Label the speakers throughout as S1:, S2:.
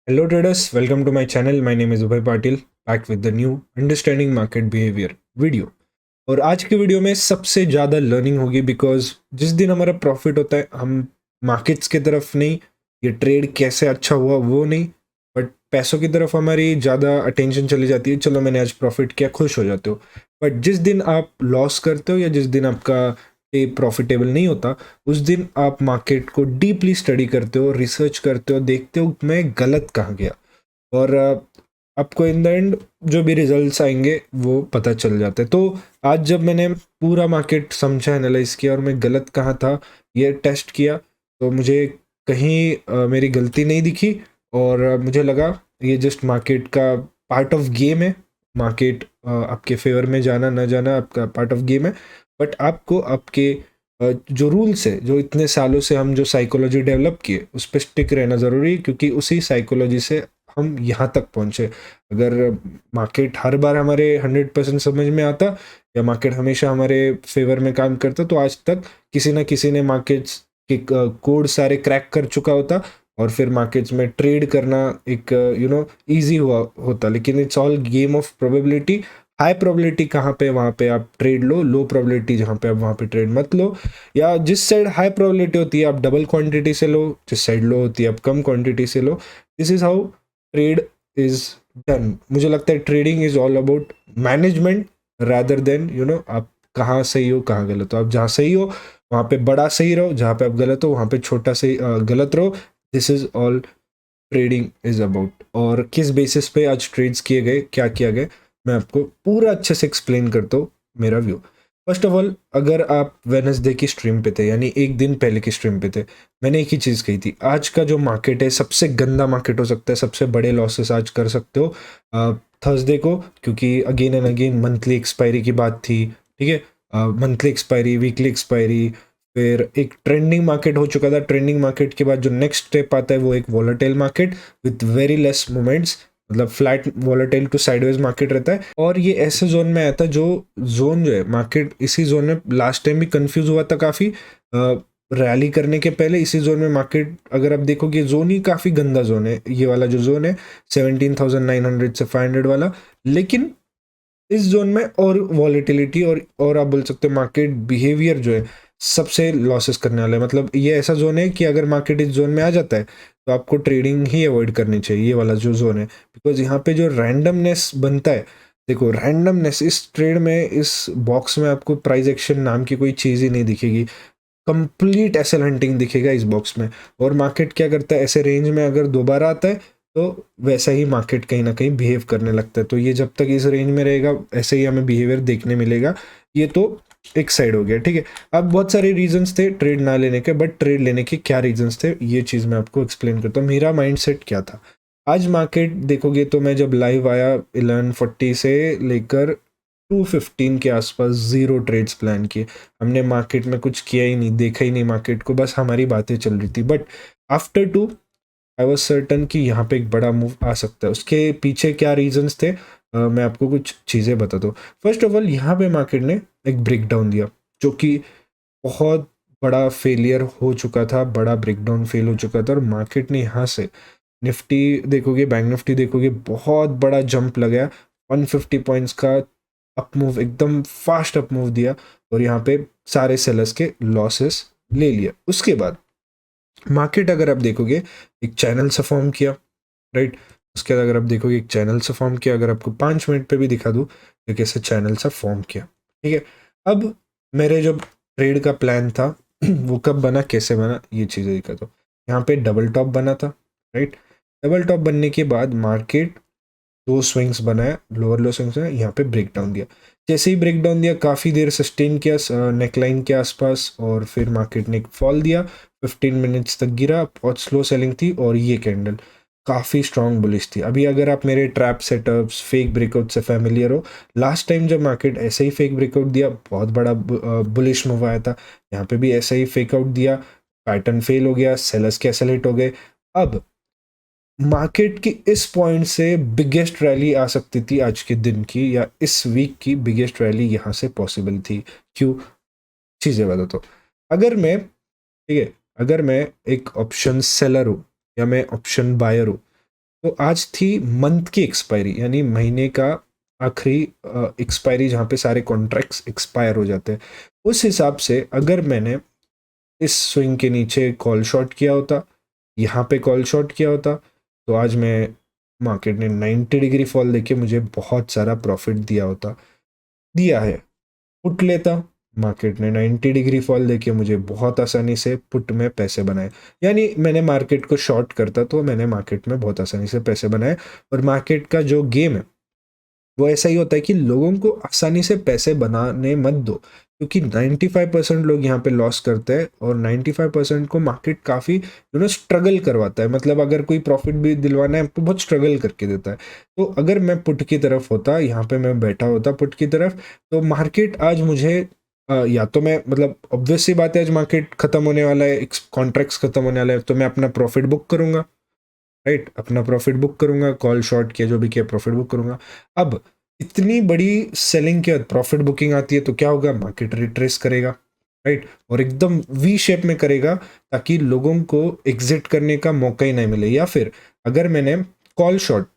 S1: Hello traders, welcome to my channel. My name is Ubhay Patil, back with the new Understanding Market Behavior video. और आज की video में सबसे ज़्यादा learning होगी बिकॉज जिस दिन हमारा प्रॉफिट होता है हम मार्केट्स की तरफ नहीं, ये ट्रेड कैसे अच्छा हुआ वो नहीं, बट पैसों की तरफ हमारी ज़्यादा अटेंशन चली जाती है। चलो मैंने आज प्रॉफिट किया, खुश हो जाते हो। बट जिस दिन आप लॉस करते हो या जिस दिन आपका पे प्रॉफिटेबल नहीं होता, उस दिन आप मार्केट को डीपली स्टडी करते हो, रिसर्च करते हो, देखते हो मैं गलत कहाँ गया। और आपको इन द एंड जो भी रिजल्ट्स आएंगे वो पता चल जाते हैं। तो आज जब मैंने पूरा मार्केट समझा, एनालाइज किया और मैं गलत कहाँ था ये टेस्ट किया, तो मुझे कहीं मेरी गलती नहीं दिखी। और मुझे लगा ये जस्ट मार्केट का पार्ट ऑफ गेम है। मार्केट आपके फेवर में जाना ना जाना आपका पार्ट ऑफ गेम है। बट आपको आपके जो रूल्स है, जो इतने सालों से हम जो साइकोलॉजी डेवलप किए, उस पर स्टिक रहना ज़रूरी है, क्योंकि उसी साइकोलॉजी से हम यहाँ तक पहुँचे। अगर मार्केट हर बार हमारे 100% समझ में आता या मार्केट हमेशा हमारे फेवर में काम करता, तो आज तक किसी ना किसी ने मार्केट्स के कोड सारे क्रैक कर चुका होता और फिर मार्केट्स में ट्रेड करना एक ईजी हुआ होता। लेकिन it's all game of probability. High probability कहाँ पे, वहाँ पे आप ट्रेड लो। लो प्रोबेबिलिटी जहाँ पे आप, वहाँ पे ट्रेड मत लो। या जिस साइड हाई प्रोबेबिलिटी होती है आप डबल क्वांटिटी से लो, जिस साइड लो होती है आप कम क्वांटिटी से लो। This is how trade is done. मुझे लगता है trading is all about management rather than आप कहाँ सही हो कहाँ गलत हो। आप जहाँ सही हो वहाँ पे बड़ा सही रहो, जहाँ पे आप गलत हो वहाँ पे छोटा सही गलत रहो। This is all trading is about. और किस बेसिस पे आज ट्रेड्स किए गए, क्या किया गया, मैं आपको पूरा अच्छे से एक्सप्लेन करता हूँ मेरा व्यू। फर्स्ट ऑफ ऑल, अगर आप वेनसडे की स्ट्रीम पे थे, यानी एक दिन पहले की स्ट्रीम पे थे, मैंने एक ही चीज़ कही थी, आज का जो मार्केट है सबसे गंदा मार्केट हो सकता है, सबसे बड़े लॉसेस आज कर सकते हो थर्सडे को, क्योंकि again and again monthly expiry की बात थी। ठीक है, मंथली एक्सपायरी, वीकली एक्सपायरी, फिर एक ट्रेंडिंग मार्केट हो चुका था। ट्रेंडिंग मार्केट के बाद जो नेक्स्ट स्टेप आता है वो एक volatile market with very less moments, मतलब flat volatile to sideways market रहता है। और ये ऐसे जोन में आता है जो जोन जो है मार्केट, इसी जोन में लास्ट टाइम भी कंफ्यूज हुआ था काफ़ी रैली करने के पहले। इसी जोन में मार्केट, अगर आप देखोगे, जोन ही काफ़ी गंदा जोन है ये वाला जो जोन है 17,900 से 500 वाला। लेकिन इस जोन में और वॉलेटिलिटी और आप बोल सकते हो मार्केट बिहेवियर जो है सबसे लॉसेस करने वाला है। मतलब ये ऐसा जोन है कि अगर मार्केट इस जोन में आ जाता है तो आपको ट्रेडिंग ही अवॉइड करनी चाहिए, ये वाला जो जोन है। बिकॉज यहाँ पे जो रैंडमनेस बनता है, देखो रैंडमनेस इस ट्रेड में, इस बॉक्स में आपको प्राइस एक्शन नाम की कोई चीज़ ही नहीं दिखेगी। कंप्लीट एसएल हंटिंग दिखेगा इस बॉक्स में। और मार्केट क्या करता है, ऐसे रेंज में अगर दोबारा आता है तो वैसा ही मार्केट कहीं ना कहीं बिहेव करने लगता है। तो ये जब तक इस रेंज में रहेगा ऐसे ही हमें बिहेवियर देखने मिलेगा। ये तो एक साइड हो गया। ठीक है, अब बहुत सारे रीजंस थे ट्रेड ना लेने के, बट ट्रेड लेने के क्या रीजंस थे ये चीज़ मैं आपको एक्सप्लेन करता हूँ। मेरा माइंडसेट क्या था। आज मार्केट देखोगे तो मैं जब लाइव आया 1140 से लेकर 215 के आसपास जीरो ट्रेड्स प्लान किए। हमने मार्केट में कुछ किया ही नहीं, देखा ही नहीं मार्केट को, बस हमारी बातें चल रही थी। But after two I was certain कि यहाँ पे एक बड़ा मूव आ सकता है। उसके पीछे क्या रीजंस थे, मैं आपको कुछ चीज़ें बताता हूँ। फर्स्ट ऑफ ऑल, यहाँ पे मार्केट ने एक ब्रेक डाउन दिया जो कि बहुत बड़ा फेलियर हो चुका था, बड़ा ब्रेकडाउन फेल हो चुका था। और मार्केट ने यहाँ से निफ्टी देखोगे, बैंक निफ्टी देखोगे, बहुत बड़ा जंप लगाया, 150 पॉइंट्स का अप मूव, एकदम फास्ट अप मूव दिया। और यहाँ पे सारे सेलर्स के लॉसेस ले लिया। उसके बाद मार्केट अगर आप देखोगे एक चैनल से फॉर्म किया, राइट। उसके बाद अगर आप देखोगे एक चैनल से फॉर्म किया, अगर आपको 5 मिनट पे भी दिखा दूँ तो कैसे चैनल से फॉर्म किया। ठीक है, अब मेरे जो ट्रेड का प्लान था वो कब बना, कैसे बना, ये चीज़ें दिखा दो। यहाँ पे डबल टॉप बना था, राइट। डबल टॉप बनने के बाद मार्केट दो स्विंग्स बनाया, लोअर लो स्विंग्स बनाया, यहाँ पे ब्रेक डाउन दिया। जैसे ही ब्रेक डाउन दिया काफ़ी देर सस्टेन किया नेकलाइन के आसपास, और फिर मार्केट ने एक फॉल दिया, 15 मिनट्स तक गिरा, बहुत स्लो सेलिंग थी। और ये कैंडल काफ़ी स्ट्रॉन्ग बुलिश थी। अभी अगर आप मेरे ट्रैप सेटअप्स, फेक ब्रेकआउट से फैमिलियर हो, लास्ट टाइम जब मार्केट ऐसे ही फेक ब्रेकआउट दिया, बहुत बड़ा बुलिश मूव आया था। यहाँ पे भी ऐसा ही फेक आउट दिया, पैटर्न फेल हो गया, सेलर्स कैंसिलेट हो गए। अब मार्केट की इस पॉइंट से बिगेस्ट रैली आ सकती थी आज के दिन की, या इस वीक की बिगेस्ट रैली यहाँ से पॉसिबल थी। क्यों, चीज़ें बताता हूँ। अगर मैं, ठीक है, अगर मैं एक ऑप्शन सेलर हूँ या मैं ऑप्शन बायर हूँ, तो आज थी मंथ की एक्सपायरी, यानी महीने का आखिरी एक्सपायरी जहाँ पे सारे कॉन्ट्रैक्ट्स एक्सपायर हो जाते हैं। उस हिसाब से अगर मैंने इस स्विंग के नीचे कॉल शॉट किया होता, यहाँ पे कॉल शॉट किया होता, तो आज मैं मार्केट ने 90 डिग्री फॉल देके मुझे बहुत सारा प्रॉफिट दिया होता, दिया है। पुट लेता, मार्केट ने 90 डिग्री फॉल देके मुझे बहुत आसानी से पुट में पैसे बनाए, यानी मैंने मार्केट को शॉर्ट करता तो मैंने मार्केट में बहुत आसानी से पैसे बनाए। और मार्केट का जो गेम है वो ऐसा ही होता है कि लोगों को आसानी से पैसे बनाने मत दो, क्योंकि 95% लोग यहाँ पे लॉस करते हैं और 95% को मार्केट काफ़ी स्ट्रगल करवाता है। मतलब अगर कोई प्रॉफिट भी दिलवाना है तो बहुत स्ट्रगल करके देता है। तो अगर मैं पुट की तरफ होता, यहाँ पे मैं बैठा होता पुट की तरफ, तो मार्केट आज मुझे या तो मैं, मतलब ऑब्वियस सी बात है, आज मार्केट खत्म होने वाला है, कॉन्ट्रैक्ट्स खत्म होने वाला है, तो मैं अपना प्रॉफिट बुक करूंगा, राइट, अपना प्रॉफिट बुक करूंगा, कॉल शॉर्ट किया जो भी किया प्रॉफिट बुक करूंगा। अब इतनी बड़ी सेलिंग के बाद प्रॉफिट बुकिंग आती है तो क्या होगा, मार्केट रिट्रेस करेगा, राइट, और एकदम वी शेप में करेगा ताकि लोगों को एग्जिट करने का मौका ही नहीं मिले। या फिर अगर मैंने कॉल शॉर्ट,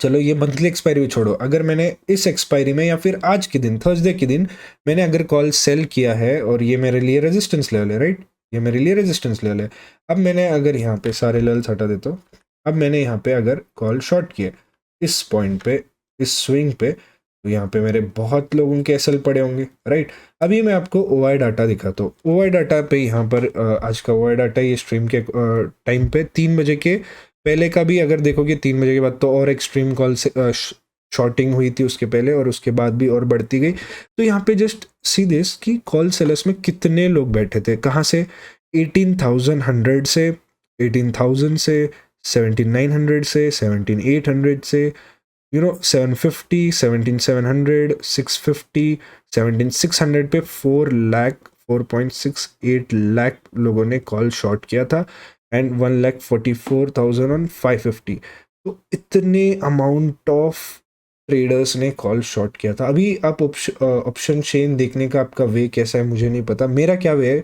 S1: चलो ये मंथली एक्सपायरी भी छोड़ो, अगर मैंने इस एक्सपायरी में या फिर आज के दिन थर्सडे के दिन मैंने अगर कॉल सेल किया है और ये मेरे लिए रेजिस्टेंस लेवल है, राइट, ये मेरे लिए रेजिस्टेंस लेवल है। अब मैंने अगर यहाँ पे सारे लेवल्स हटा देता हूँ, अब मैंने यहाँ पे अगर कॉल शॉर्ट किया इस पॉइंट पे, इस स्विंग पे, तो यहाँ पे मेरे बहुत लोगों के एसएल पड़े होंगे, राइट। अभी मैं आपको ओआई डाटा दिखाता हूँ। ओआई डाटा पे यहाँ पर आज का ओआई डाटा ये स्ट्रीम के टाइम पे 3 बजे के पहले का भी अगर देखोगे 3 बजे के बाद तो और एक्सट्रीम कॉल से शॉर्टिंग हुई थी उसके पहले, और उसके बाद भी और बढ़ती गई। तो यहाँ पे जस्ट सी दिस कि कॉल सेलर्स में कितने लोग बैठे थे, कहाँ से, 18,100 से, 18,000 से, 17,900 से, 17,800 से, 750, 17,700, 650, 17,600 पे 4 लाख 4.68 लाख लोगों ने कॉल शॉर्ट किया था, एंड 1,44,550। तो इतने अमाउंट ऑफ ट्रेडर्स ने कॉल शॉर्ट किया था। अभी आप ऑप्शन चेन देखने का आपका वे कैसा है मुझे नहीं पता, मेरा क्या वे है,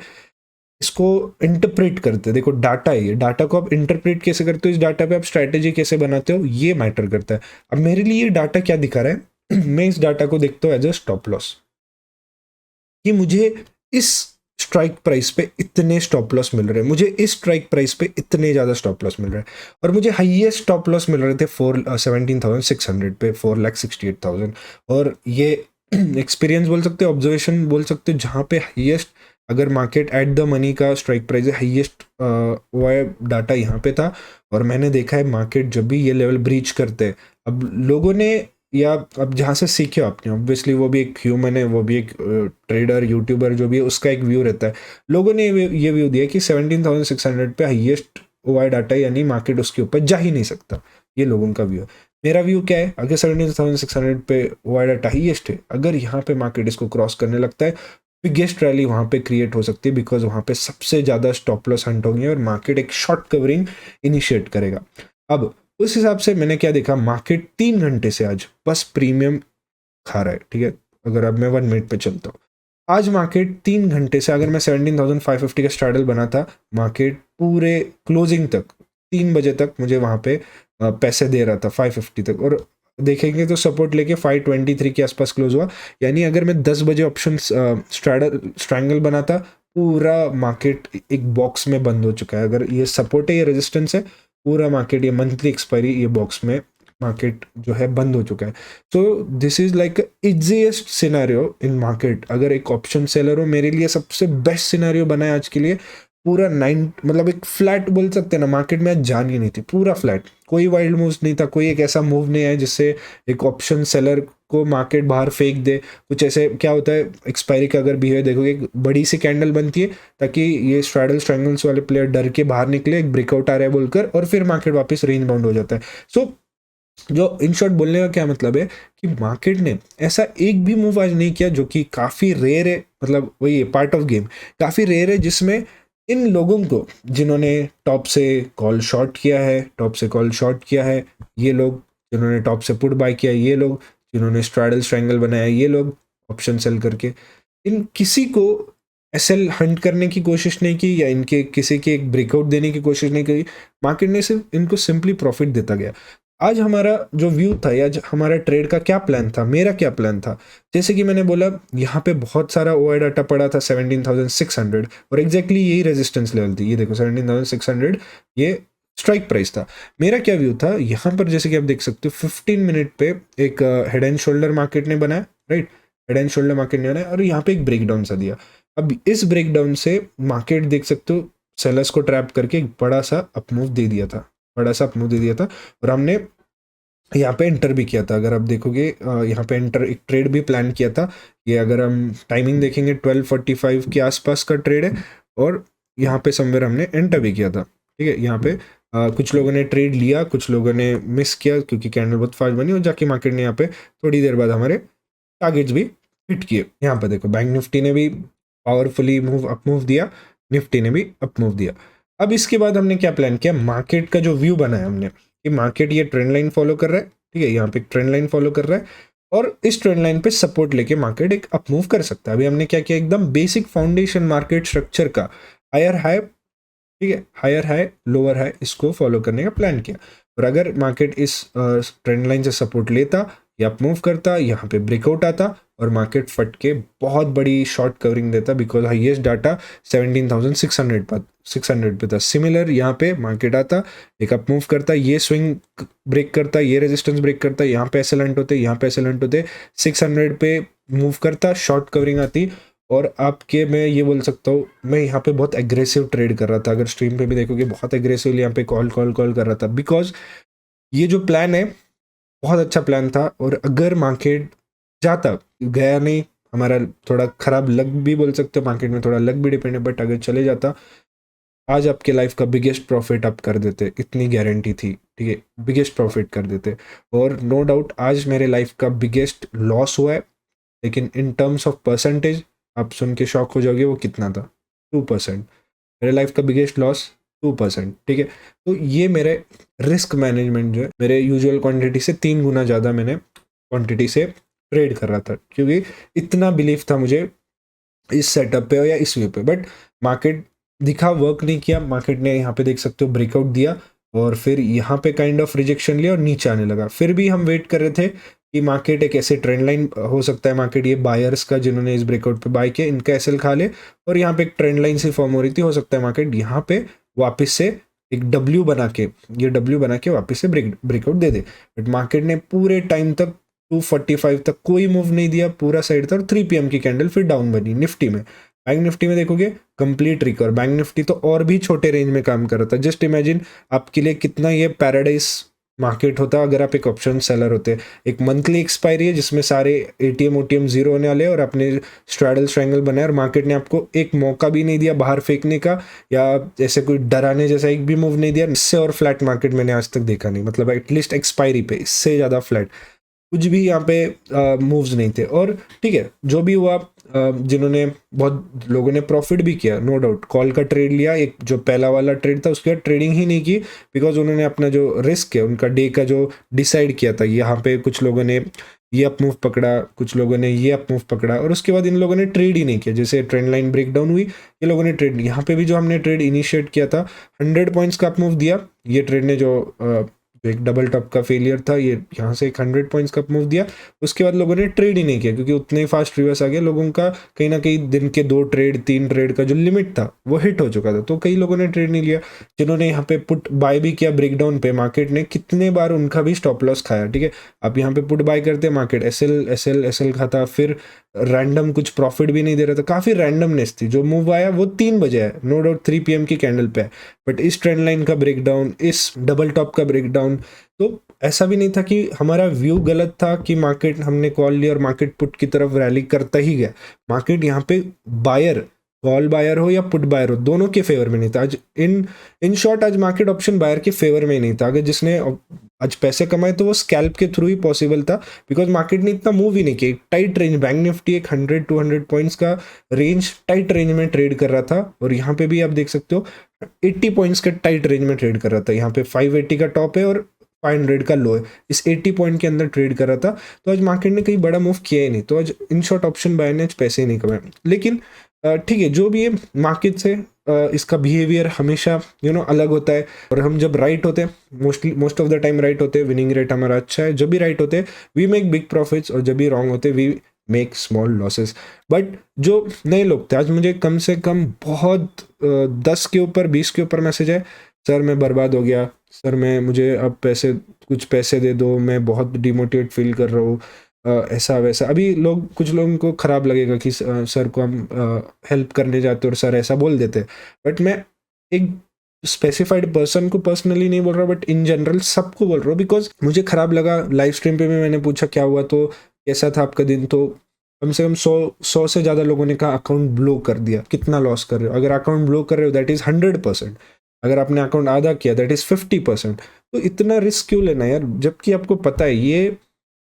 S1: इसको इंटरप्रेट करते हैं। देखो डाटा है, ये डाटा को आप इंटरप्रेट कैसे करते हो, इस डाटा पे आप स्ट्रैटेजी कैसे बनाते हो, ये मैटर करता है। अब मेरे लिए ये डाटा क्या दिखा रहा है मैं इस डाटा को देखता हूँ एज अ स्टॉप लॉस, कि मुझे इस स्ट्राइक प्राइस पे इतने स्टॉप लॉस मिल रहे हैं, मुझे इस स्ट्राइक प्राइस पे इतने ज़्यादा स्टॉप लॉस मिल रहे हैं, और मुझे हाईएस्ट स्टॉप लॉस मिल रहे थे 17,600 पे, 4,68,000। और ये एक्सपीरियंस बोल सकते हो, ऑब्जर्वेशन बोल सकते हो, जहाँ पे हाईएस्ट अगर मार्केट एट द मनी का स्ट्राइक प्राइस है, हाईएस्ट वो डाटा यहाँ पे था। और मैंने देखा है मार्केट जब भी ये लेवल ब्रीच करते हैं, अब लोगों ने, या अब जहाँ से सीखे आपने, ऑब्वियसली वो भी एक ह्यूमन है, वो भी एक ट्रेडर यूट्यूबर जो भी है, उसका एक व्यू रहता है। लोगों ने ये व्यू दिया कि 17,600 पे हाईएस्ट ओआई डाटा, यानी मार्केट उसके ऊपर जा ही नहीं सकता, ये लोगों का व्यू है। मेरा व्यू क्या है, अगर 17,600 पे ओआई डाटा हाईएस्ट है, अगर यहाँ पे मार्केट इसको क्रॉस करने लगता है, बिगेस्ट रैली वहाँ पे क्रिएट हो सकती है, बिकॉज वहाँ पे सबसे ज़्यादा स्टॉप लॉस हंट होंगे और मार्केट एक शॉर्ट कवरिंग इनिशिएट करेगा। अब उस हिसाब से मैंने क्या देखा, मार्केट 3 घंटे से आज बस प्रीमियम खा रहा है, ठीक है। अगर अब मैं 1 मिनट पे चलता हूँ, आज मार्केट 3 घंटे से, अगर मैं 17,550 का स्ट्रैडल बना था, मार्केट पूरे क्लोजिंग तक 3 बजे तक मुझे वहाँ पे पैसे दे रहा था 550 तक, और देखेंगे तो सपोर्ट लेके 523 के आसपास क्लोज हुआ। यानी अगर मैं 10 बजे ऑप्शन स्ट्रैंगल बनाता, पूरा मार्केट एक बॉक्स में बंद हो चुका है। अगर ये सपोर्ट है, ये रेजिस्टेंस है, पूरा मार्केट, ये मंथली एक्सपायरी, ये बॉक्स में मार्केट जो है बंद हो चुका है। तो this is like easiest scenario in market. अगर एक ऑप्शन सेलर हो, मेरे लिए सबसे बेस्ट सिनेरियो बना है आज के लिए। पूरा 9, मतलब एक फ्लैट बोल सकते हैं ना, मार्केट में आज जान ही नहीं थी, पूरा फ्लैट, कोई वाइल्ड मूव्स नहीं था, कोई एक ऐसा मूव नहीं है जिससे एक ऑप्शन सेलर को मार्केट बाहर फेंक दे। कुछ ऐसे क्या होता है, एक्सपायरी का अगर बिहेवियर देखोगे, एक बड़ी सी कैंडल बनती है ताकि ये स्ट्रैडल स्ट्रैंगल्स वाले प्लेयर डर के बाहर निकले, एक ब्रेकआउट आ रहा है बोलकर, और फिर मार्केट वापस रेंज बाउंड हो जाता है। सो जो इन शॉर्ट बोलने का क्या मतलब है कि मार्केट ने ऐसा एक भी मूव आज नहीं किया, जो कि काफ़ी रेयर है, मतलब वही पार्ट ऑफ गेम, काफ़ी रेयर है, जिसमें इन लोगों को, जिन्होंने टॉप से कॉल शॉर्ट किया है, टॉप से कॉल शॉर्ट किया है, ये लोग, जिन्होंने टॉप से पुट बाय किया, ये लोग, जिन्होंने स्ट्रैडल स्ट्रैंगल बनाया, ये लोग ऑप्शन सेल करके, इन किसी को एसएल हंट करने की कोशिश नहीं की या इनके किसी के एक ब्रेकआउट देने की कोशिश नहीं करी, मार्केट ने सिर्फ इनको सिंपली प्रॉफिट देता गया। आज हमारा जो व्यू था या हमारा ट्रेड का क्या प्लान था, मेरा क्या प्लान था, जैसे कि मैंने बोला यहाँ पे बहुत सारा ओआई डाटा पड़ा था 17,600 और एग्जैक्टली यही रेजिस्टेंस लेवल थी। ये देखो 17,600 ये स्ट्राइक प्राइस था। मेरा क्या व्यू था यहाँ पर, जैसे कि आप देख सकते हो 15 मिनट पे एक हेड एंड शोल्डर मार्केट ने बनाया, right, head and shoulder market ने बनाया और यहाँ पे एक ब्रेकडाउन सा दिया। अब इस ब्रेकडाउन से मार्केट देख सकते हो सेलर्स को ट्रैप करके एक बड़ा सा अपमूव दे दिया था, बड़ा सा अपमूव दे दिया था और हमने यहाँ पे एंटर भी किया था। अगर आप देखोगे यहाँ पे एंटर एक ट्रेड भी प्लान किया था। ये अगर हम टाइमिंग देखेंगे 12:45 के आसपास का ट्रेड है और यहाँ पे समवेयर हमने एंटर भी किया था, ठीक है। यहाँ पे कुछ लोगों ने ट्रेड लिया, कुछ लोगों ने मिस किया क्योंकि कैंडल बहुत फास्ट बनी और जाके मार्केट ने यहाँ पे थोड़ी देर बाद हमारे टारगेट्स भी हिट किए। यहाँ पे देखो बैंक निफ्टी ने भी पावरफुली अपमूव दिया, निफ्टी ने भी अपमूव दिया। अब इसके बाद हमने क्या प्लान किया, मार्केट का जो व्यू बनाया हमने कि मार्केट ये ट्रेंड लाइन फॉलो कर रहा है, ठीक है, यहाँ पे एक ट्रेंड लाइन फॉलो कर रहा है और इस ट्रेंड लाइन पे सपोर्ट लेके मार्केट एक अपमूव कर सकता है। अभी हमने क्या किया, एकदम बेसिक फाउंडेशन मार्केट स्ट्रक्चर का हायर हाई, ठीक है, हायर हाई लोअर हाई इसको फॉलो करने का प्लान किया। और अगर मार्केट इस ट्रेंड लाइन से सपोर्ट लेता या अपमूव करता, यहाँ पे ब्रेकआउट आता और मार्केट फट के बहुत बड़ी शॉर्ट कवरिंग देता बिकॉज हाईएस्ट डाटा 17,600 पे था। सिमिलर यहाँ पे मार्केट आता, एक अपमूव करता, ये स्विंग ब्रेक करता, ये रेजिस्टेंस ब्रेक करता, यहाँ पे एसेलेंट होते, यहाँ पे एसेलेंट होते, 600 पे मूव करता, शॉर्ट कवरिंग आती। और आपके मैं ये बोल सकता हूँ मैं यहाँ पे बहुत एग्रेसिव ट्रेड कर रहा था। अगर स्ट्रीम पे भी देखोगे बहुत एग्रेसिवली यहाँ पे कॉल कर रहा था बिकॉज ये जो प्लान है बहुत अच्छा प्लान था। और अगर मार्केट जाता, गया नहीं, हमारा थोड़ा खराब लक भी बोल सकते हो, मार्केट में थोड़ा लक भी डिपेंड है, बट अगर चले जाता आज आपके लाइफ का बिगेस्ट प्रॉफिट आप कर देते, इतनी गारंटी थी, ठीक है, बिगेस्ट प्रॉफिट कर देते। और नो डाउट आज मेरे लाइफ का बिगेस्ट लॉस हुआ है, लेकिन इन टर्म्स ऑफ परसेंटेज आप सुन के शॉक हो जाओगे वो कितना था, 2%। मेरे लाइफ का बिगेस्ट लॉस 2%, ठीक है। तो ये मेरे रिस्क मैनेजमेंट जो है, मेरे यूजुअल क्वांटिटी से 3 गुना ज़्यादा मैंने क्वांटिटी से ट्रेड कर रहा था क्योंकि इतना बिलीव था मुझे इस सेटअप पे या इस वे पे। बट मार्केट दिखा, वर्क नहीं किया। मार्केट ने यहाँ पे देख सकते हो ब्रेकआउट दिया और फिर यहाँ पे काइंड ऑफ रिजेक्शन लिया और नीचे आने लगा। फिर भी हम वेट कर रहे थे कि मार्केट एक ऐसे ट्रेंड लाइन हो सकता है, मार्केट ये बायर्स का जिन्होंने इस ब्रेकआउट पे बाय किया इनका एसएल खा ले और यहाँ पे एक ट्रेंड लाइन सी फॉर्म हो रही थी, हो सकता है मार्केट यहाँ पे वापस से एक डब्ल्यू बना के, ये डब्ल्यू बना के वापस से breakout they they. But market ने पूरे टाइम तक 245 तक कोई मूव नहीं दिया, पूरा साइड था और 3 PM की कैंडल फिर डाउन बनी। निफ्टी में, बैंक निफ्टी में देखोगे कंप्लीट रिकवर, बैंक निफ्टी तो और भी छोटे रेंज में काम कर रहा था। जस्ट इमेजिन आपके लिए कितना ये पैराडाइज मार्केट होता अगर आप एक ऑप्शन सेलर होते। एक मंथली एक्सपायरी है जिसमें सारे एटीएम ओटीएम जीरो होने वाले और आपने स्ट्रैडल ट्रायंगल बनाया और मार्केट ने आपको एक मौका भी नहीं दिया बाहर फेंकने का या जैसे कोई डराने जैसा एक भी मूव नहीं दिया। इससे और फ्लैट मार्केट मैंने आज तक देखा नहीं, मतलब एटलीस्ट एक्सपायरी पे इससे ज़्यादा फ्लैट कुछ भी यहाँ पे मूव्स नहीं थे। और ठीक है, जो भी हुआ, जिन्होंने बहुत लोगों ने प्रॉफिट भी किया, नो डाउट। कॉल का ट्रेड लिया, एक जो पहला वाला ट्रेड था उसके बाद ट्रेडिंग ही नहीं की बिकॉज उन्होंने अपना जो रिस्क है उनका डे का जो डिसाइड किया था। यहाँ पे कुछ लोगों ने ये अप मूव पकड़ा, कुछ लोगों ने ये अप मूव पकड़ा और उसके बाद इन लोगों ने ट्रेड ही नहीं किया। जैसे ट्रेंड लाइन ब्रेकडाउन हुई, ये लोगों ने ट्रेड, यहाँ पे भी जो हमने ट्रेड इनिशिएट किया था 100 पॉइंट्स का अप मूव दिया, ये ट्रेड ने जो एक डबल टॉप का फेलियर था, ये यहाँ से एक 100 पॉइंट्स का मूव दिया। उसके बाद लोगों ने ट्रेड ही नहीं किया क्योंकि उतने ही फास्ट रिवर्स आ गया। लोगों का कहीं ना कहीं दिन के 2 ट्रेड 3 ट्रेड का जो लिमिट था वो हिट हो चुका था, तो कई लोगों ने ट्रेड नहीं लिया। जिन्होंने यहाँ पे पुट बाय भी किया ब्रेकडाउन पे, मार्केट ने कितने बार उनका भी स्टॉप लॉस खाया, ठीक है। आप यहाँ पे पुट बाय करते मार्केट एसएल खाता, फिर रैंडम कुछ प्रॉफिट भी नहीं दे रहा था, काफ़ी रैंडमनेस थी। जो मूव आया वो 3 बजे है, नो डाउट 3 PM की कैंडल पे है, बट इस ट्रेंड लाइन का ब्रेकडाउन, इस डबल टॉप का ब्रेकडाउन, तो ऐसा भी नहीं था कि हमारा व्यू गलत था कि मार्केट हमने कॉल लिया और मार्केट पुट की तरफ रैली करता ही गया। मार्केट यहाँ पे बायर, कॉल बायर हो या पुट बायर हो, दोनों के फेवर में नहीं था। आज इन शॉर्ट आज मार्केट ऑप्शन बायर के फेवर में ही नहीं था। अगर जिसने आज पैसे कमाए तो वो स्कैल्प के थ्रू ही पॉसिबल था बिकॉज मार्केट ने इतना मूव ही नहीं किया। टाइट रेंज, बैंक निफ्टी एक 100-200 पॉइंट्स का रेंज, टाइट रेंज में ट्रेड कर रहा था और यहाँ पे भी आप देख सकते हो 80 पॉइंट्स के टाइट रेंज में ट्रेड कर रहा था। यहाँ पे 580 का टॉप है और 500 का लो है, इस 80 पॉइंट के अंदर ट्रेड कर रहा था। तो आज मार्केट ने कहीं बड़ा मूव किया ही नहीं, तो आज इन शॉर्ट ऑप्शन बायर ने आज पैसे ही नहीं कमाए। लेकिन ठीक है, जो भी है मार्केट से इसका बिहेवियर हमेशा अलग होता है। और हम जब राइट होते हैं, most of the time right होते हैं, विनिंग रेट हमारा अच्छा है। जब भी राइट होते हैं वी मेक बिग प्रॉफिट्स, और जब भी रॉन्ग होते हैं we make small losses. But जो नए लोग थे, आज मुझे कम से कम बहुत 10 के ऊपर 20 के ऊपर मैसेज है, सर मैं बर्बाद हो गया, सर मैं मुझे अब कुछ पैसे दे दो, मैं बहुत डिमोटिवेट फील कर रहा हूँ, ऐसा वैसा। अभी कुछ लोगों को खराब लगेगा कि सर को हम हेल्प करने जाते और सर ऐसा बोल देते, बट मैं एक स्पेसिफाइड पर्सन को पर्सनली नहीं बोल रहा, बट इन जनरल सबको बोल रहा हूँ, बिकॉज मुझे खराब लगा। लाइव स्ट्रीम पे भी मैंने पूछा क्या हुआ, तो कैसा था आपका दिन, तो कम से कम 100 से ज़्यादा लोगों ने कहा अकाउंट ब्लो कर दिया। कितना लॉस कर रहे हो? अगर अकाउंट ब्लो कर रहे हो दैट इज़ 100%। अगर आपने अकाउंट आधा किया दैट इज़ 50%। तो इतना रिस्क क्यों लेना यार, जबकि आपको पता है ये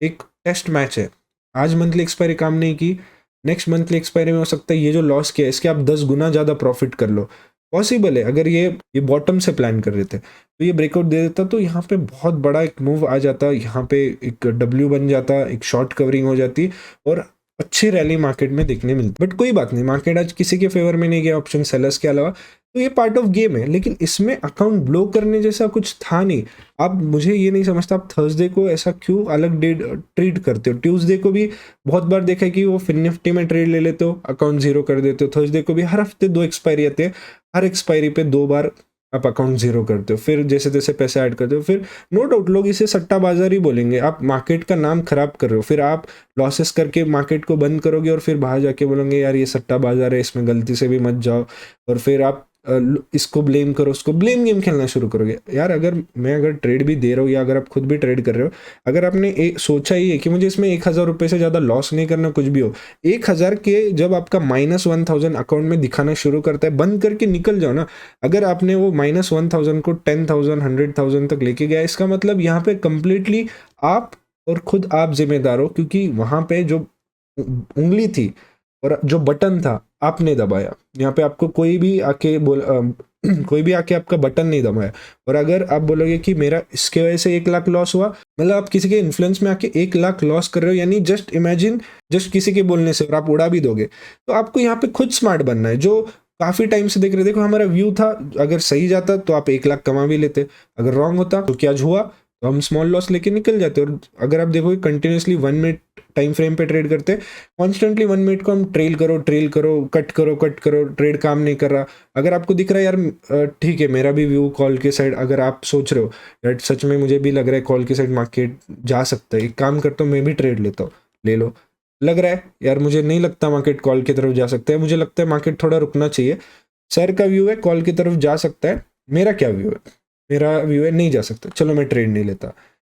S1: एक टेस्ट मैच है। आज मंथली एक्सपायरी काम नहीं की, नेक्स्ट मंथली एक्सपायरी में हो सकता है ये जो लॉस किया इसके आप 10 गुना ज़्यादा प्रॉफिट कर लो। पॉसिबल है। अगर ये बॉटम से प्लान कर रहे थे तो ये ब्रेकआउट दे देता, तो यहाँ पे बहुत बड़ा एक मूव आ जाता, यहाँ पे एक डब्ल्यू बन जाता, एक शॉर्ट कवरिंग हो जाती और अच्छी रैली मार्केट में देखने मिलती। बट कोई बात नहीं, मार्केट आज किसी के फेवर में नहीं गया ऑप्शन सेलर्स के अलावा, तो ये पार्ट ऑफ गेम है। लेकिन इसमें अकाउंट ब्लो करने जैसा कुछ था नहीं। आप मुझे ये नहीं समझता आप थर्सडे को ऐसा क्यों अलग डे ट्रीट करते हो। ट्यूसडे को भी बहुत बार देखा है कि वो फिन निफ्टी में ट्रेड ले लेते हो, अकाउंट जीरो कर देते हो। थर्सडे को भी हर हफ्ते 2 एक्सपायरी आते हैं, हर एक्सपायरी पे 2 बार आप अकाउंट जीरो करते हो, फिर जैसे तैसे पैसे ऐड करते हो। फिर नो डाउट लोग इसे सट्टाबाजारी बोलेंगे, आप मार्केट का नाम खराब कर रहे हो। फिर आप लॉसेस करके मार्केट को बंद करोगे और फिर बाहर जाके बोलोगे यार ये सट्टा बाजार है, इसमें गलती से भी मत जाओ। और फिर आप इसको ब्लेम करो, उसको ब्लेम गेम खेलना शुरू करोगे। यार अगर ट्रेड भी दे रहा हूँ या अगर आप खुद भी ट्रेड कर रहे हो, अगर आपने सोचा ही है कि मुझे इसमें 1000 रुपये से ज़्यादा लॉस नहीं करना, कुछ भी हो, 1000 के जब आपका -1000 अकाउंट में दिखाना शुरू करता है, बंद करके निकल जाओ ना। अगर आपने वो -1000 को 10,000 100,000 तक लेके गया, इसका मतलब यहाँ पे कंप्लीटली आप और खुद आप जिम्मेदार हो, क्योंकि वहाँ पे जो उंगली थी और जो बटन था आपने दबाया। यहाँ पे आपको कोई भी आके कोई भी आके आपका बटन नहीं दबाया। और अगर आप बोलोगे कि मेरा इसके वजह से 1 लाख लॉस हुआ, मतलब आप किसी के इन्फ्लुएंस में आके 1 लाख लॉस कर रहे हो, यानी जस्ट इमेजिन, जस्ट किसी के बोलने से और आप उड़ा भी दोगे। तो आपको यहाँ पे खुद स्मार्ट बनना है, जो काफी टाइम से देख रहे। देखो हमारा व्यू था, अगर सही जाता तो आप 1 लाख कमा भी लेते, अगर रॉन्ग होता तो क्या हुआ, तो हम स्मॉल लॉस लेके निकल जाते। और अगर आप देखोगे कंटिन्यूसली 1 मिनट टाइम फ्रेम पे ट्रेड करते, कॉन्स्टेंटली 1 मिनट को हम ट्रेल करो, कट करो, ट्रेड काम नहीं कर रहा। अगर आपको दिख रहा है यार ठीक है मेरा भी व्यू कॉल के साइड, अगर आप सोच रहे हो यार सच में मुझे भी लग रहा है कॉल के साइड मार्केट जा सकता है, एक काम करता हूँ मैं भी ट्रेड लेता हूँ, ले लो। लग रहा है यार मुझे नहीं लगता मार्केट कॉल की तरफ जा सकता है, मुझे लगता है मार्केट थोड़ा रुकना चाहिए, सर का व्यू है कॉल की तरफ जा सकता है, मेरा क्या व्यू है, मेरा व्यू है नहीं जा सकता, चलो मैं ट्रेड नहीं लेता।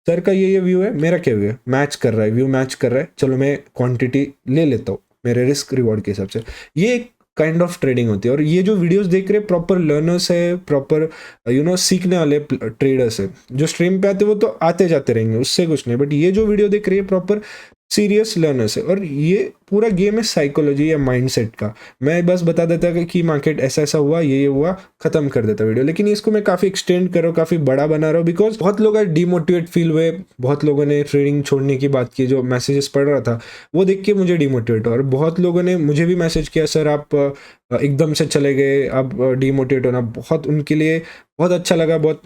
S1: सर का ये व्यू है, मेरा क्या व्यू है, मैच कर रहा है, व्यू मैच कर रहा है, चलो मैं क्वांटिटी ले लेता हूँ मेरे रिस्क रिवॉर्ड के हिसाब से। ये एक काइंड ऑफ ट्रेडिंग होती है। और ये जो वीडियोस देख रहे प्रॉपर लर्नर्स है, प्रॉपर सीखने वाले ट्रेडर्स है। जो स्ट्रीम पे आते वो तो आते जाते रहेंगे, उससे कुछ नहीं, बट ये जो वीडियो देख रही है प्रॉपर सीरियस लर्नर्स है। और ये पूरा गेम है साइकोलॉजी या माइंडसेट का। मैं बस बता देता कि मार्केट ऐसा ऐसा हुआ, ये हुआ, खत्म कर देता वीडियो। लेकिन इसको मैं काफ़ी एक्सटेंड कर रहा हूँ, काफ़ी बड़ा बना रहा हूँ, बिकॉज बहुत लोग डिमोटिवेट फील हुए, बहुत लोगों ने ट्रेडिंग छोड़ने की बात की। जो मैसेजेस पढ़ रहा था वो देख के मुझे डिमोटिवेट हुआ। और बहुत लोगों ने मुझे भी मैसेज किया सर आप एकदम से चले गए, आप डिमोटिवेट होना, बहुत उनके लिए बहुत अच्छा लगा, बहुत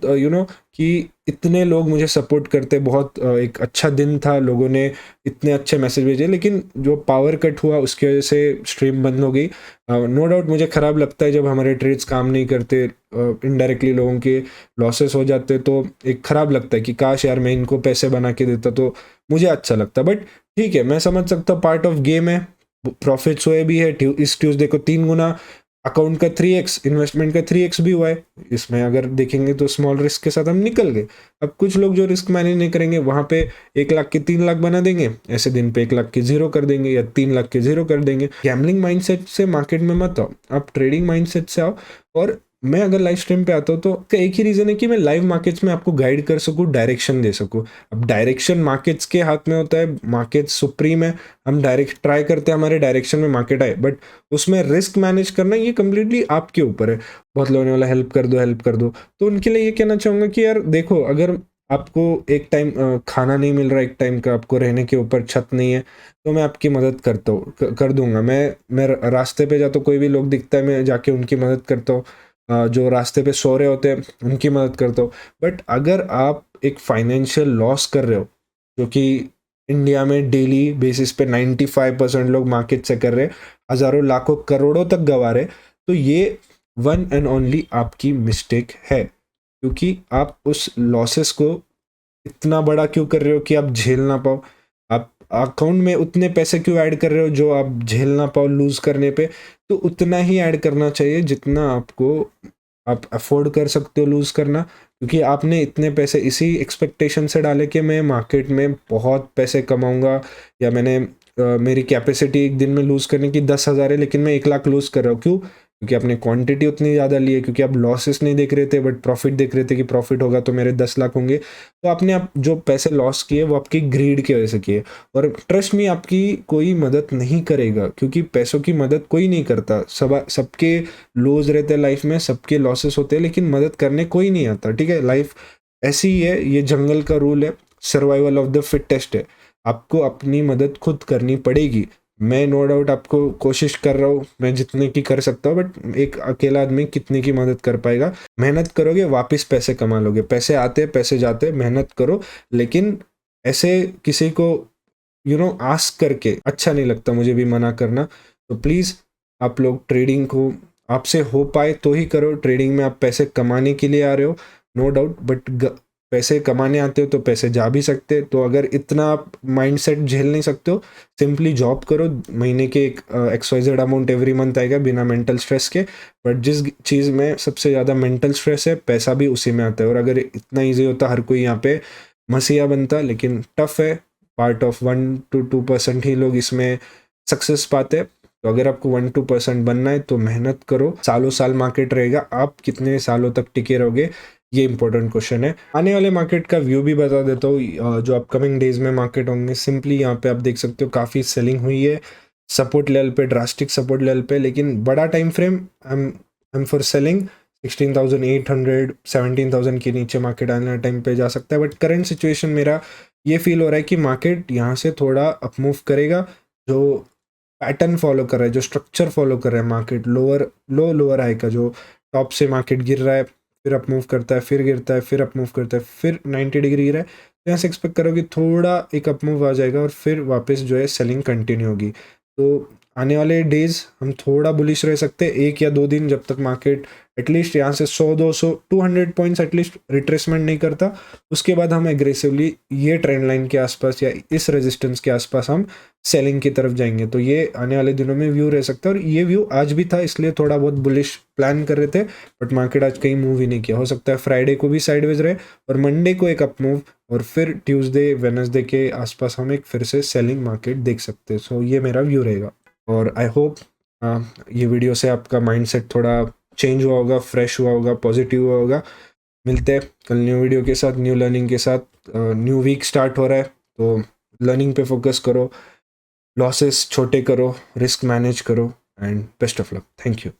S1: कि इतने लोग मुझे सपोर्ट करते, बहुत एक अच्छा दिन था, लोगों ने इतने अच्छे मैसेज भेजे। लेकिन जो पावर कट हुआ उसकी वजह से स्ट्रीम बंद हो गई। नो डाउट मुझे ख़राब लगता है जब हमारे ट्रेड्स काम नहीं करते, इनडायरेक्टली लोगों के लॉसेस हो जाते, तो एक ख़राब लगता है कि काश यार मैं इनको पैसे बना के देता तो मुझे अच्छा लगता। बट ठीक है, मैं समझ सकता हूँ, पार्ट ऑफ गेम है, प्रॉफिट्स हुए भी है। इस ट्यूसडे को 3 गुना, अकाउंट का 3x, इन्वेस्टमेंट का 3x भी हुआ है। इसमें अगर देखेंगे तो स्मॉल रिस्क के साथ हम निकल गए। अब कुछ लोग जो रिस्क मैनेज नहीं करेंगे वहाँ पे 1 लाख के 3 लाख बना देंगे, ऐसे दिन पे 1 लाख के 0 कर देंगे या 3 लाख के 0 कर देंगे। गैम्बलिंग माइंडसेट से मार्केट में मत आओ, आप ट्रेडिंग माइंडसेट से आओ। और मैं अगर लाइव स्ट्रीम पे आता हूँ तो एक ही रीज़न है कि मैं लाइव मार्केट्स में आपको गाइड कर सकूँ, डायरेक्शन दे सकूँ। अब डायरेक्शन मार्केट्स के हाथ में होता है, मार्केट सुप्रीम है, हम डायरेक्ट ट्राई करते हैं हमारे डायरेक्शन में मार्केट आए, बट उसमें रिस्क मैनेज करना ये कम्प्लीटली आपके ऊपर है। बहुत लोगों ने बोला हेल्प कर दो, तो उनके लिए ये कहना चाहूँगा कि यार देखो, अगर आपको एक टाइम खाना नहीं मिल रहा, एक टाइम का आपको रहने के ऊपर छत नहीं है, तो मैं आपकी मदद करता हूँ, कर दूंगा। मैं रास्ते पे जाता, कोई भी लोग दिखता है मैं जाके उनकी मदद करता हूँ। जो रास्ते पे सो रहे होते हैं उनकी मदद करता हूँ। बट अगर आप एक फाइनेंशियल लॉस कर रहे हो, जो कि इंडिया में डेली बेसिस पे 95% लोग मार्केट से कर रहे हैं, हज़ारों लाखों करोड़ों तक गंवा रहे, तो ये वन एंड ओनली आपकी मिस्टेक है। क्योंकि आप उस लॉसेस को इतना बड़ा क्यों कर रहे हो कि आप झेल ना पाओ? आप अकाउंट में उतने पैसे क्यों ऐड कर रहे हो जो आप झेल ना पाओ लूज करने पे? तो उतना ही ऐड करना चाहिए जितना आपको आप अफोर्ड कर सकते हो लूज करना। क्योंकि आपने इतने पैसे इसी एक्सपेक्टेशन से डाले कि मैं मार्केट में बहुत पैसे कमाऊंगा, या मेरी कैपेसिटी एक दिन में लूज करने की 10,000 है लेकिन मैं 1 लाख लूज कर रहा हूँ। क्यों? क्योंकि आपने क्वांटिटी उतनी ज़्यादा ली है, क्योंकि आप लॉसेस नहीं देख रहे थे बट प्रॉफिट देख रहे थे कि प्रॉफिट होगा तो मेरे 10 लाख होंगे। तो आपने आप जो पैसे लॉस किए वो आपकी ग्रीड की वजह से किए। और ट्रस्ट में आपकी कोई मदद नहीं करेगा, क्योंकि पैसों की मदद कोई नहीं करता। सबके लोज रहते हैं लाइफ में, सबके लॉसेस होते हैं, लेकिन मदद करने कोई नहीं आता। ठीक है, लाइफ ऐसी ही है, ये जंगल का रूल है, सर्वाइवल ऑफ द फिटेस्ट है। आपको अपनी मदद खुद करनी पड़ेगी। मैं नो डाउट आपको कोशिश कर रहा हूँ, मैं जितने की कर सकता हूँ, बट एक अकेला आदमी कितने की मदद कर पाएगा? मेहनत करोगे वापस पैसे कमा लोगे, पैसे आते पैसे जाते, मेहनत करो। लेकिन ऐसे किसी को आस्क करके अच्छा नहीं लगता, मुझे भी मना करना। तो प्लीज़ आप लोग ट्रेडिंग को आपसे हो पाए तो ही करो। ट्रेडिंग में आप पैसे कमाने के लिए आ रहे हो, नो डाउट, बट पैसे कमाने आते हो तो पैसे जा भी सकते। तो अगर इतना आप माइंडसेट झेल नहीं सकते हो, सिंपली जॉब करो, महीने के एक XYZ अमाउंट एवरी मंथ आएगा बिना मेंटल स्ट्रेस के। बट जिस चीज़ में सबसे ज़्यादा मेंटल स्ट्रेस है, पैसा भी उसी में आता है। और अगर इतना ईजी होता, हर कोई यहाँ पे मसीहा बनता, लेकिन टफ है। पार्ट ऑफ 1 to 2% ही लोग इसमें सक्सेस पाते हैं। तो अगर आपको 1-2% बनना है तो मेहनत करो, सालों साल मार्केट रहेगा, आप कितने सालों तक टिके रहोगे, ये इंपॉर्टेंट क्वेश्चन है। आने वाले मार्केट का व्यू भी बता देता हूँ, जो अपकमिंग डेज में मार्केट होंगे। सिंपली यहाँ पे आप देख सकते हो काफ़ी सेलिंग हुई है सपोर्ट लेवल पे, ड्रास्टिक सपोर्ट लेवल पे, लेकिन बड़ा time frame I am for selling. 16,800 17,000 के नीचे मार्केट आने वाले टाइम पे जा सकता है। बट करंट सिचुएशन मेरा ये फील हो रहा है कि मार्केट यहाँ से थोड़ा अपमूव करेगा। जो पैटर्न फॉलो कर रहा है, जो स्ट्रक्चर फॉलो कर रहा है मार्केट, लोअर हाई का, जो टॉप से मार्केट गिर रहा है, फिर अप मूव करता है, फिर गिरता है, फिर अप मूव करता है, फिर 90 डिग्री गिरा है, तो यहाँ से एक्सपेक्ट करो कि थोड़ा एक अप मूव आ जाएगा और फिर वापस जो है सेलिंग कंटिन्यू होगी। तो आने वाले डेज हम थोड़ा बुलिश रह सकते हैं, 1 या 2 दिन, जब तक मार्केट एटलीस्ट यहाँ से 100-200 200 पॉइंट्स एटलीस्ट रिट्रेसमेंट नहीं करता। उसके बाद हम एग्रेसिवली ये ट्रेंड लाइन के आसपास या इस रेजिस्टेंस के आसपास हम सेलिंग की तरफ जाएंगे। तो ये आने वाले दिनों में व्यू रह सकता है। और ये व्यू आज भी था, इसलिए थोड़ा बहुत बुलिश प्लान कर रहे थे, बट मार्केट आज कहीं मूव ही नहीं किया। हो सकता है फ्राइडे को भी साइडवेज रहे और मंडे को एक अप मूव, और फिर ट्यूसडे वेडनेसडे के आसपास हम एक फिर से सेलिंग मार्केट देख सकते हैं। सो ये मेरा व्यू रहेगा। और आई होप ये वीडियो से आपका माइंडसेट थोड़ा चेंज हुआ होगा, फ्रेश हुआ होगा, पॉजिटिव हुआ होगा। मिलते हैं कल न्यू वीडियो के साथ, न्यू लर्निंग के साथ। न्यू वीक स्टार्ट हो रहा है, तो लर्निंग पे फोकस करो, लॉसेस छोटे करो, रिस्क मैनेज करो, and best of luck. Thank you.